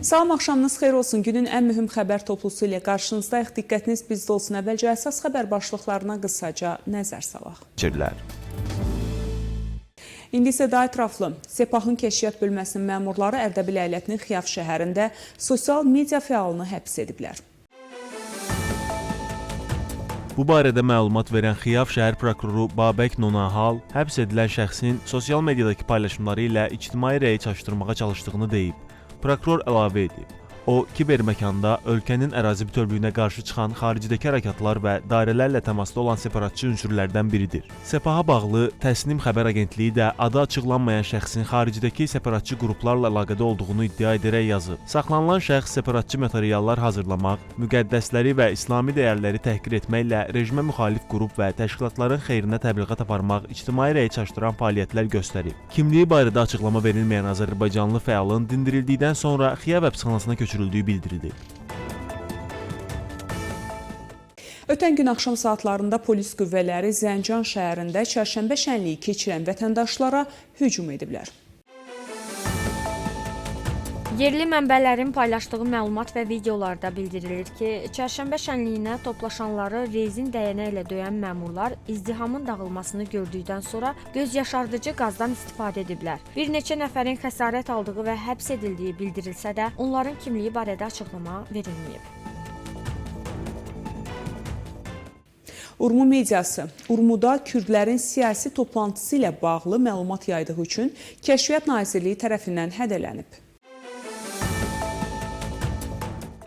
Salam, axşamınız xeyir olsun. Günün ən mühüm xəbər toplusu ilə qarşınızdayıq. Diqqətiniz bizdə olsun. Əvvəlcə əsas xəbər başlıqlarına qısaca nəzər salaq. İndi isə daha ətraflı. Sepahın kəşfiyyat bölməsinin məmurları Ərdəbil əyalətinin Xiyaf şəhərində sosial media fəalını həbs ediblər. Bu barədə məlumat verən Xiyaf şəhər prokuroru Babək Nonahal həbs edilən şəxsin sosial mediadakı paylaşımları ilə ictimai rəyi çaşdırmağa çalışdığını deyib. Prokuror əlavə edib. O, kiberməkanda ölkənin ərazi bütövlüyünə qarşı çıxan xaricdəki hərəkatlar və dairələrlə təmasda olan separatçı ünsürlərdən biridir. Sepaha bağlı Təsnim xəbər agentliyi də adı açıqlanmayan şəxsin xaricdəki separatçı qruplarla əlaqədə olduğunu iddia edərək yazıb. Saxlanılan şəxs separatçı materiallar hazırlamaq, müqəddəsləri və İslami dəyərləri təhqir etməklə rejimə müxalif qrup və təşkilatların xeyrinə təbliğat aparmaq, ictimai rəyi çaşdıran fəaliyyətlər göstərib. Kimliyi barədə açıqlama verilməyən Azərbaycanlı fəalın dindirildikdən sonra Xiyaf həbsxanasına köçürüldüyü bildirildi. Ötən gün axşam saatlarında polis qüvvələri Zəncan şəhərində çərşənbə şənliyi keçirən vətəndaşlara hücum ediblər. Yerli mənbələrin paylaşdığı məlumat və videolarda bildirilir ki, çərşənbə şənliyinə toplaşanları rezin dəyənəklə döyən məmurlar izdihamın dağılmasını gördükdən sonra göz yaşardıcı qazdan istifadə ediblər. Bir neçə nəfərin xəsarət aldığı və həbs edildiyi bildirilsə də, onların kimliyi barədə açıqlama verilməyib. Urmu mediası Urmuda kürdlərin siyasi toplantısı ilə bağlı məlumat yaydığı üçün Kəşfiyyat Nazirliyi tərəfindən hədələnib.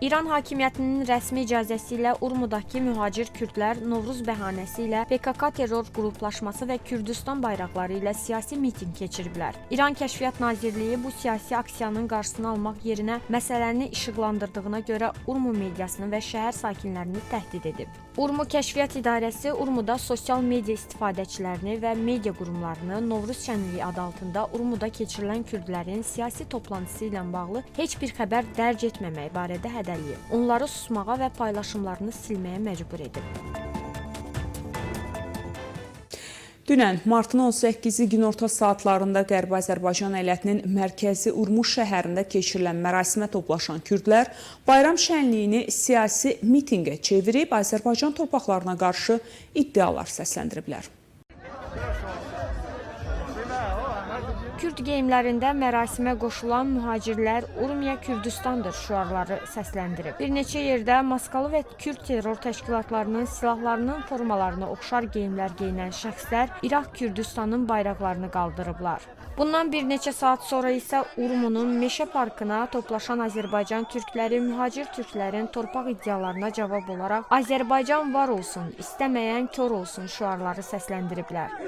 İran hakimiyyətinin rəsmi icazəsi ilə Urmudakı mühacir kürdlər Novruz bəhanəsi ilə PKK terror qruplaşması və Kürdistan bayraqları ilə siyasi miting keçiriblər. İran Kəşfiyyat Nazirliyi bu siyasi aksiyanın qarşısını almaq yerinə məsələni işıqlandırdığına görə Urmu mediasını və şəhər sakinlərini təhdid edib. Urmu Kəşfiyyat İdarəsi Urmuda sosial media istifadəçilərini və media qurumlarını Novruz şənliyi adı altında Urmuda keçirilən kürdlərin siyasi toplantısı ilə bağlı heç bir xəbər dərc etməmək barədə hədələyib. Onları susmağa və paylaşımlarını silməyə məcbur edib. Dünən, martın 18-i günorta saatlarında Qərbi Azərbaycan əyalətinin mərkəzi Urmu şəhərində keçirilən mərasimə toplaşan kürdlər bayram şənliyini siyasi mitinqə çevirib Azərbaycan torpaqlarına qarşı iddialar səsləndiriblər. Kürd geyimlərində mərasimə qoşulan mühacirlər Urmiya Kürdistandır şüarları səsləndirib. Bir neçə yerdə maskalı və Kürd terror təşkilatlarının silahlarının formalarına oxşar geyimlər geyinən şəxslər İraq Kürdistanın bayraqlarını qaldırıblar. Bundan bir neçə saat sonra isə Urmunun Meşə Parkına toplaşan Azərbaycan türkləri mühacir türklərin torpaq iddialarına cavab olaraq Azərbaycan var olsun, istəməyən kör olsun şüarları səsləndiriblər.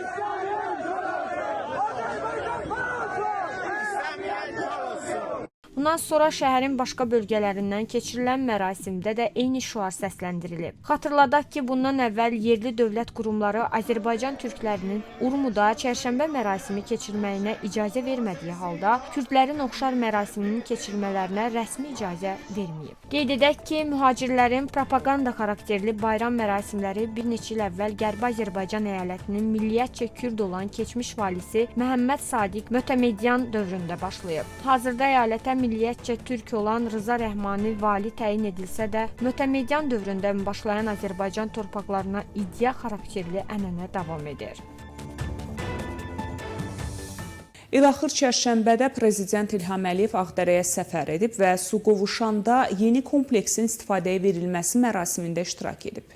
Bundan sonra şəhərin başqa bölgələrindən keçirilən mərasimdə də eyni şüar səsləndirilib. Xatırladaq ki, bundan əvvəl yerli dövlət qurumları Azərbaycan türklərinin Urmuda çərşənbə mərasimi keçirməyinə icazə vermədiyi halda kürdlərin oxşar mərasiminin keçirmələrinə rəsmi icazə verməyib. Qeyd edək ki, mühacirlərin propaganda xarakterli bayram mərasimləri bir neçə il əvvəl Qərbi Azərbaycan əyalətinin milliyyətcə kürd olan keçmiş valisi Məhəmməd Sadiq Mötəmedyan dövründə başlayıb. Hazırda əyalətə milliyyətcə türk olan Rıza Rəhmani vali təyin edilsə də, Mötəmedyan dövründə başlayan Azərbaycan torpaqlarına iddia xarakterli ənənə davam edir. İlaxır çərşənbədə Prezident İlham Əliyev Ağdərəyə səfər edib və su qovuşanda yeni kompleksin istifadəyə verilməsi mərasimində iştirak edib.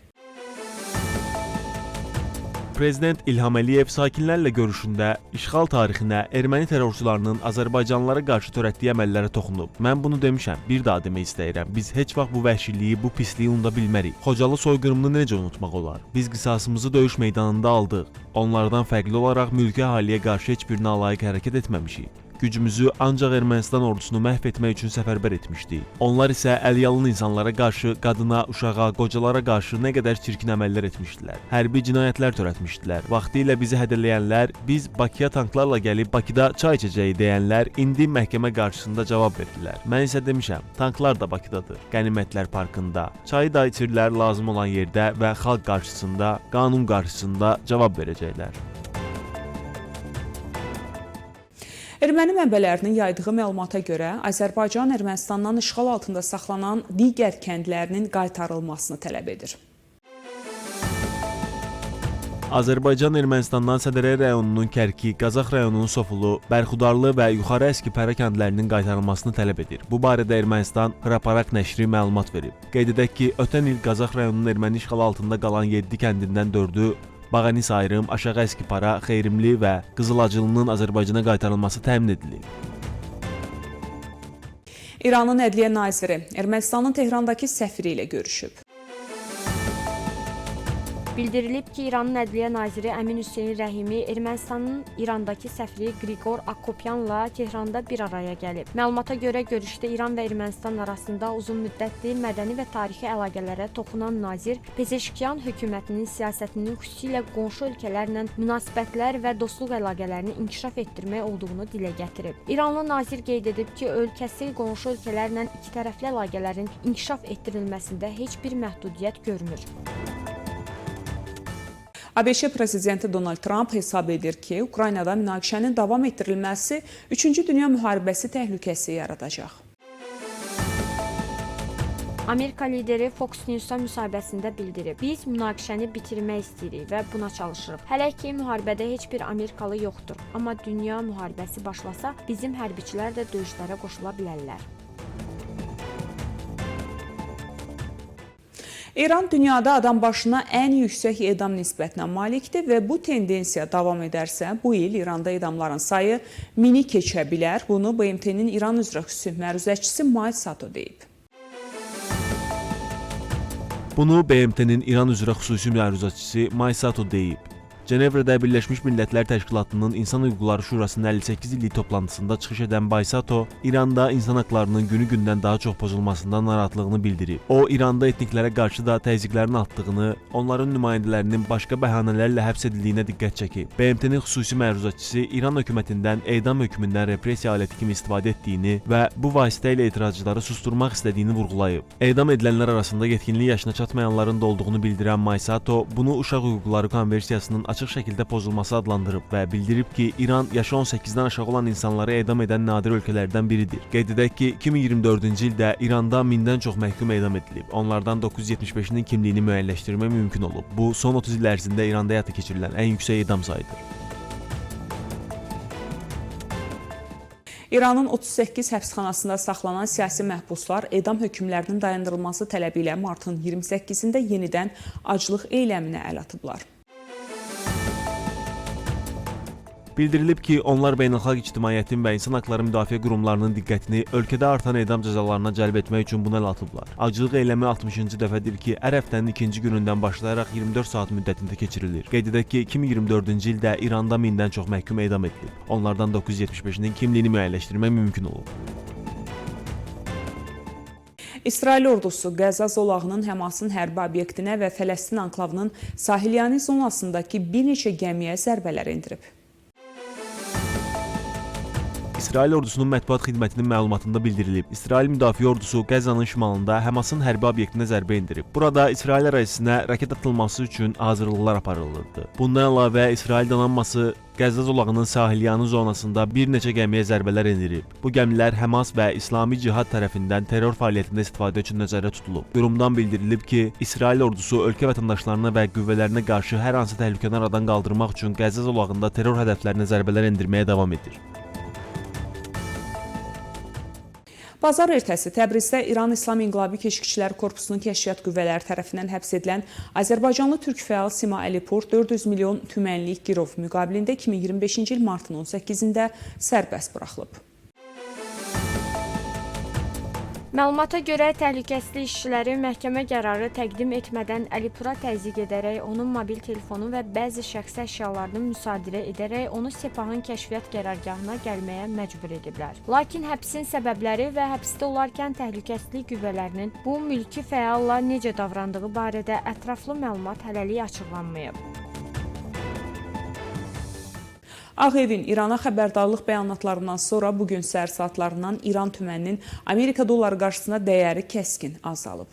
Prezident İlham Əliyev sakinlərlə görüşündə işğal tarixinə erməni terrorçularının Azərbaycanlılara qarşı törətdiyi əməllərə toxunub. Mən bunu demişəm, bir daha demək istəyirəm. Biz heç vaxt bu vəhşiliyi, bu pisliyi unuda bilmərik. Xocalı soyqırımını necə unutmaq olar? Biz qisasımızı döyüş meydanında aldıq. Onlardan fərqli olaraq mülki əhaliyə qarşı heç bir nalayiq hərəkət etməmişik. Gücümüzü ancaq Ermənistan ordusunu məhv etmək üçün səfərbər etmişdik. Onlar isə əlyalın insanlara qarşı, qadına, uşağa, qocalara qarşı nə qədər çirkin əməllər etmişdilər. Hərbi cinayətlər törətmişdilər. Vaxtilə bizi hədələyənlər, biz Bakıya tanklarla gəlib Bakıda çay içəcəyi deyənlər indi məhkəmə qarşısında cavab verdilər. Mən isə demişəm, tanklar da Bakıdadır, Qənimətlər parkında. Çayı da içirlər lazım olan yerdə və xalq qarşısında, qanun qarşısında cavab verəcəklər. Erməni mənbələrinin yaydığı məlumata görə Azərbaycan Ermənistandan işğal altında saxlanan digər kəndlərinin qaytarılmasını tələb edir. Azərbaycan Ermənistandan Sədərəy rayonunun Kərki, Qazax rayonunun Sofulu, Bərxudarlı və Yuxarı Əskipərə kəndlərinin qaytarılmasını tələb edir. Bu barədə Ermənistan Hraparak nəşri məlumat verib. Qeyd edək ki, ötən il Qazax rayonunun erməni işğalı altında qalan 7 kəndindən 4-ü Bağanis ayrım, Aşağı Əskipara, Xeyrimli və Qızılacılının Azərbaycana qaytarılması təmin edilib. İranın Ədliyyə naziri Ermənistanın Tehrandakı səfiri ilə görüşüb. Bildirilib ki, İranın Ədliyyə naziri Əmin Hüseyn Rəhimi Ermənistanın İrandakı səfiri Qriqor Akopyanla Tehranda bir araya gəlib. Məlumata görə görüşdə İran və Ermənistan arasında uzunmüddətli mədəni və tarixi əlaqələrə toxunan nazir Pezeşkiyan hökumətinin siyasətinin xüsusilə qonşu ölkələrlə münasibətlər və dostluq əlaqələrini inkişaf etdirmək olduğunu dilə gətirib. İranlı nazir qeyd edib ki, ölkəsi qonşu ölkələrlə ikitərəfli əlaqələrin inkişaf etdirilməsində heç bir məhdudiyyət görmür. ABŞ prezidenti Donald Trump hesab edir ki, Ukraynada münaqişənin davam etdirilməsi 3-cü Dünya müharibəsi təhlükəsi yaradacaq. Amerika lideri Fox News-a müsahibəsində bildirib: "Biz münaqişəni bitirmək istəyirik və buna çalışırıq. Hələ ki, müharibədə heç bir Amerikalı yoxdur, amma dünya müharibəsi başlasa, bizim hərbiçilər də döyüşlərə qoşula bilərlər." İran dünyada adam başına ən yüksək edam nisbətinə malikdir və bu tendensiya davam edərsə, bu il İranda edamların sayı 1000-i keçə bilər. Bunu BMT-nin İran üzrə xüsusi məruzəçisi May Sato deyib. Bunu BMT-nin İran üzrə xüsusi məruzəçisi May Sato deyib. Cenevrədə Birləşmiş Millətlər Təşkilatının İnsan Hüquqları Şurasının 58 illik toplantısında çıxış edən Bay Sato, İranda insan haqlarının günü-gündən daha çox pozulmasından narahatlığını bildirib. O, İranda etniklərə qarşı da təzyiqlərin artdığını, onların nümayəndələrinin başqa bəhanələrlə həbs edildiyinə diqqət çəkib. BMT-nin xüsusi məruzəçisi İran hökumətindən edam hökmündən repressiya aləti kimi istifadə etdiyini və bu vasitə ilə etirazçıları susturmaq istədiyini vurğulayıb. Edam edilənlər arasında yetkinlik yaşına çatmayanların da olduğunu bildirən May Sato, bunu Uşaq Hüquqları Konvensiyasının açıq şəkildə pozulması adlandırıb və bildirib ki, İran yaşı 18-dən aşağı olan insanları edam edən nadir ölkələrdən biridir. Qeyd edək ki, 2024-cü ildə İranda 1000-dən çox məhkum edam edilib. Onlardan 975-nin kimliyini müəyyənləşdirmək mümkün olub. Bu, son 30 il ərzində İranda həyata keçirilən ən yüksək edam sayıdır. İranın 38 həbsxanasında saxlanan siyasi məhbuslar edam hökmlərinin dayandırılması tələbi ilə martın 28-də yenidən aclıq eyləminə əl atıblar. Bildirilib ki, onlar beynəlxalq ictimaiyyətin və insan haqları müdafiə qurumlarının diqqətini ölkədə artan edam cəzalarına cəlb etmək üçün buna əl atıblar. Aclıq eyləmi 60-cı dəfədir ki, hər həftənin ikinci günündən başlayaraq 24 saat müddətində keçirilir. Qeyd edək ki, 2024-cü ildə İranda 1000-dən çox məhkum edam edilib. Onlardan 975-nin kimliyini müəyyənləşdirmək mümkün olub. İsrail ordusu Qəzza zolağının Həmasın hərbi obyektinə və Fələstin anklavının sahilyanı zonasındakı bir neçə gəmiyə zərbələr endirib. İsrail ordusunun mətbuat xidmətinin məlumatında bildirilib. İsrail Müdafiə Ordusu Qəzzanın şimalında Həmasın hərbi obyektinə zərbə endirib. Burada İsrail ərazisinə raket atılması üçün hazırlıqlar aparılırdı. Bundan əlavə İsrail donanması Qəzza zolağının sahilyanı zonasında bir neçə gəmiyə zərbələr endirib. Bu gəmilər Həmas və İslami Cihad tərəfindən terror fəaliyyətində istifadə üçün nəzərdə tutulub. Qurumdan bildirilib ki, İsrail ordusu ölkə vətəndaşlarına və qüvvələrinə qarşı hər hansı təhlükəni aradan qaldırmaq üçün Qəzza zolağında terror hədəflərinə zərbələr endirməyə davam edir. Bazar ertəsi Təbrizdə İran İslam İnqilabi Keşikçiləri Korpusunun kəşfiyyat qüvvələri tərəfindən həbs edilən Azərbaycanlı türk fəal Sima Əlipur 400 milyon tümenlik girov müqabilində 2025-ci il martın 18-də sərbəst buraxılıb. Məlumata görə təhlükəsizlik işçiləri məhkəmə qərarı təqdim etmədən Əlipura təzyiq edərək, onun mobil telefonu və bəzi şəxsi əşyalarını müsadirə edərək onu Sepahın kəşfiyyat qərargahına gəlməyə məcbur ediblər. Lakin həbsin səbəbləri və həbsdə olarkən təhlükəsizlik qüvvələrinin bu mülki fəalla necə davrandığı barədə ətraflı məlumat hələlik açıqlanmayıb. Ağ Evin İrana xəbərdarlıq bəyanatlarından sonra bugün səhər saatlarından İran tümeninin Amerika dolları qarşısında dəyəri kəskin azalıb.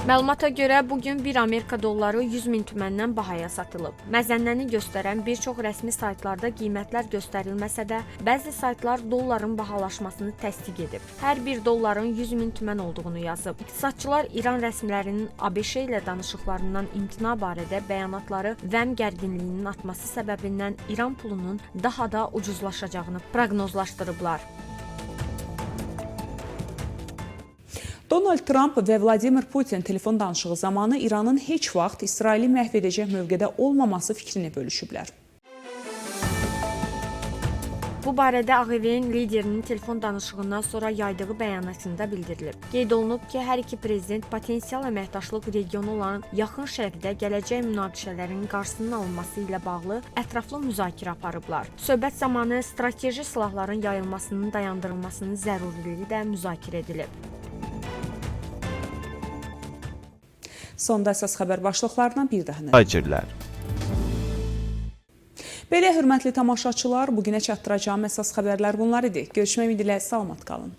Məlumata görə bugün 1 Amerika dolları 100 min tüməndən bahaya satılıb. Məzənnəni göstərən bir çox rəsmi saytlarda qiymətlər göstərilməsə də, bəzi saytlar dolların bahalaşmasını təsdiq edib. Hər bir dolların 100 min tümən olduğunu yazıb. İqtisadçılar İran rəsmilərinin ABŞ ilə danışıqlarından imtina barədə bəyanatları vəm gərginliyinin artması səbəbindən İran pulunun daha da ucuzlaşacağını proqnozlaşdırıblar. Donald Trump və Vladimir Putin telefon danışığı zamanı İranın heç vaxt İsraili məhv edəcək mövqedə olmaması fikrini bölüşüblər. Bu barədə Ağ Evin liderinin telefon danışığından sonra yaydığı bəyanatında bildirilib. Qeyd olunub ki, hər iki prezident potensial əməkdaşlıq regionu olan Yaxın Şərqdə gələcək münaqişələrin qarşısının alınması ilə bağlı ətraflı müzakirə aparıblar. Söhbət zamanı strateji silahların yayılmasının dayandırılmasının zəruriliyi də müzakirə edilib. Sonda əsas xəbər başlıqlarına bir daha Tacirlər. Belə hörmətli tamaşaçılar, bugünə çatdıracağım əsas xəbərlər bunlar idi. Görüşmək ümidi ilə salamat qalın.